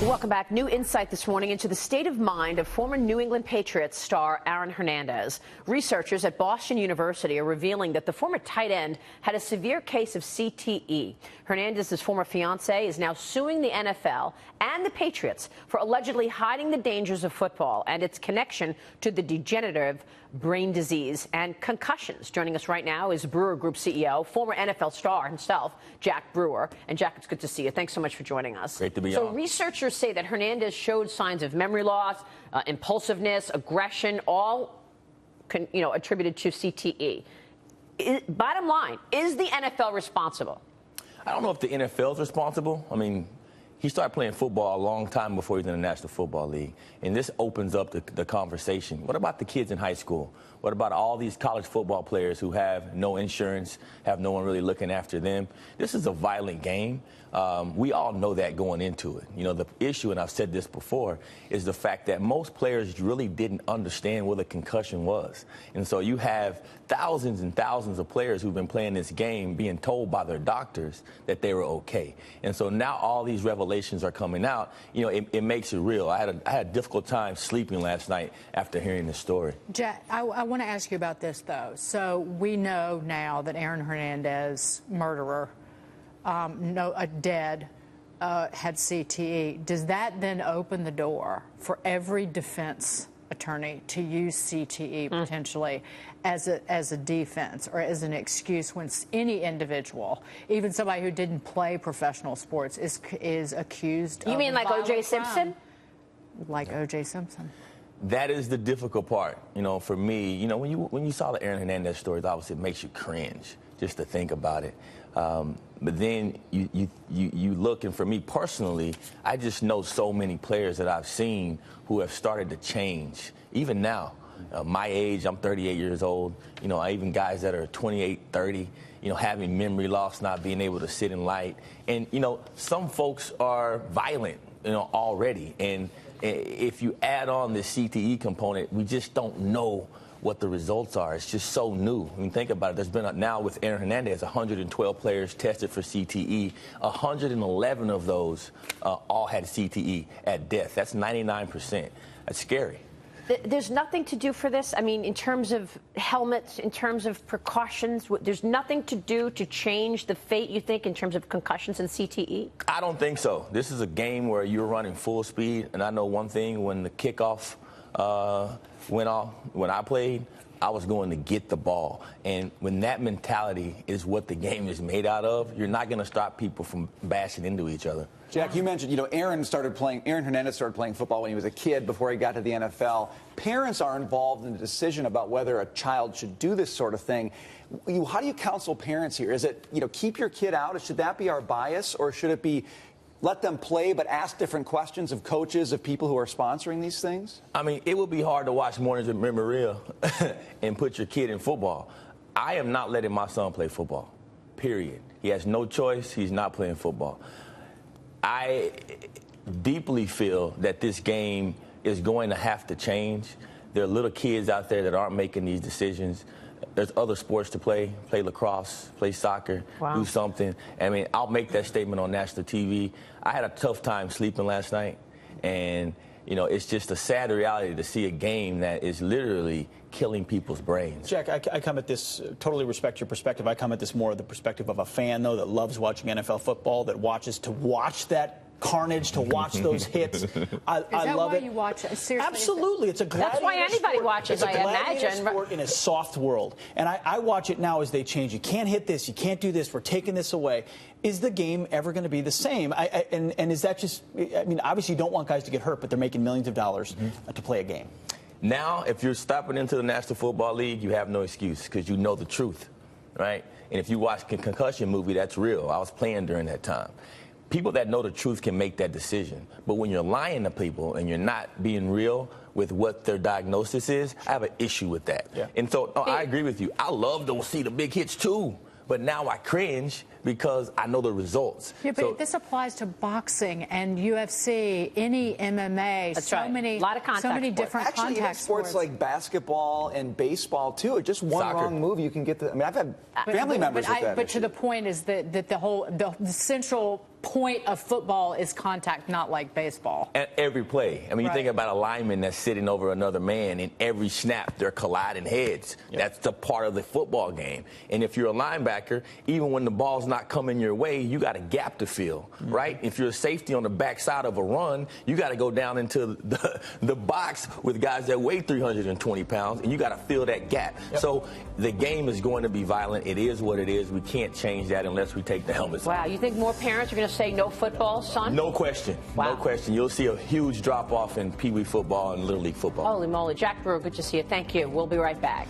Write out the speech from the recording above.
Welcome back. New insight this morning into the state of mind of former New England Patriots star Aaron Hernandez. Researchers at Boston University are revealing that the former tight end had a severe case of CTE. Hernandez's former fiancée is now suing the NFL and the Patriots for allegedly hiding the dangers of football and its connection to the degenerative brain disease and concussions. Joining us right now is Brewer Group CEO, former NFL star himself, Jack Brewer. And Jack, it's good to see you. Thanks so much for joining us. Great to be on. So researchers say that Hernandez showed signs of memory loss, impulsiveness, aggression, all attributed to CTE. Bottom line, is the NFL responsible? I don't know if the NFL is responsible. I mean, he started playing football a long time before he was in the National Football League. And this opens up the conversation. What about the kids in high school? What about all these college football players who have no insurance, have no one really looking after them? This is a violent game. We all know that going into it. You know, the issue, and I've said this before, is the fact that most players really didn't understand what a concussion was. And so you have thousands and thousands of players who've been playing this game being told by their doctors that they were okay. And so now all these revelations are coming out. You know, it makes it real. I had a difficult time sleeping last night after hearing this story. Jack, I want to ask you about this, though. So we know now that Aaron Hernandez, murderer, had CTE. Does that then open the door for every defense attorney to use CTE potentially as a defense or as an excuse when any individual, even somebody who didn't play professional sports, is accused of You mean like O.J. crime? Simpson? Like O.J. Simpson. That is the difficult part, you know, for me. You know, when you saw the Aaron Hernandez stories, obviously it makes you cringe just to think about it. But then you look, and for me personally, I just know so many players that I've seen who have started to change. Even now, my age, I'm 38 years old. You know, even guys that are 28, 30, you know, having memory loss, not being able to sit in light. And, you know, some folks are violent, you know, already. And if you add on the CTE component, we just don't know what the results are. It's just so new. I mean, think about it. There's been now with Aaron Hernandez, 112 players tested for CTE. 111 of those all had CTE at death. That's 99%. That's scary. There's nothing to do for this? I mean, in terms of helmets, in terms of precautions, there's nothing to do to change the fate, you think, in terms of concussions and CTE? I don't think so. This is a game where you're running full speed, and I know one thing, when the kickoff went off, when I played, I was going to get the ball. And when that mentality is what the game is made out of, you're not going to stop people from bashing into each other. Jack, you mentioned, you know, Aaron Hernandez started playing football when he was a kid before he got to the NFL. Parents are involved in the decision about whether a child should do this sort of thing. How do you counsel parents here? Is it, you know, keep your kid out? Should that be our bias? Or should it be let them play but ask different questions of coaches, of people who are sponsoring these things? I mean, it would be hard to watch Mornings with Maria and put your kid in football. I am not letting my son play football, period. He has no choice. He's not playing football. I deeply feel that this game is going to have to change. There are little kids out there that aren't making these decisions. There's other sports to play lacrosse, play soccer, do something. I mean, I'll make that statement on national TV. I had a tough time sleeping last night, and, you know, it's just a sad reality to see a game that is literally killing people's brains. Jack, I come at this, totally respect your perspective. I come at this more of the perspective of a fan, though, that loves watching NFL football, that watches to watch that carnage, to watch those hits. I love it. You watch it? Seriously, absolutely. It's a gladiator That's why anybody sport. watches, it's a I gladiator imagine. sport in a soft world. And I watch it now as they change. You can't hit this. You can't do this. We're taking this away. Is the game ever going to be the same? And is that just, I mean, obviously you don't want guys to get hurt, but they're making millions of dollars to play a game. Now, if you're stopping into the National Football League, you have no excuse because you know the truth, right? And if you watch a concussion movie, that's real. I was playing during that time. People that know the truth can make that decision. But when you're lying to people and you're not being real with what their diagnosis is, I have an issue with that. Yeah. And so I agree with you. I love to see the big hits too. But now I cringe because I know the results. Yeah, but this applies to boxing and UFC, any MMA. That's so right. many, a lot of contact so many sports. different Actually, contact even sports like basketball and baseball too. Just one Soccer. wrong move, you can get the. I mean, I've had family members with that. But to the point is that the central point of football is contact, not like baseball. At every play. I mean, you Right. think about a lineman that's sitting over another man, and every snap they're colliding heads. Yep. That's the part of the football game. And if you're a linebacker, even when the ball's not coming your way, you got a gap to fill, right? If you're a safety on the backside of a run, you got to go down into the box with guys that weigh 320 pounds, and you got to fill that gap. Yep. So the game is going to be violent. It is what it is. We can't change that unless we take the helmets off. Wow, you think more parents are going to say no football, son? No question. Wow. No question. You'll see a huge drop-off in Pee Wee football and Little League football. Holy moly. Jack Brewer, good to see you. Thank you. We'll be right back.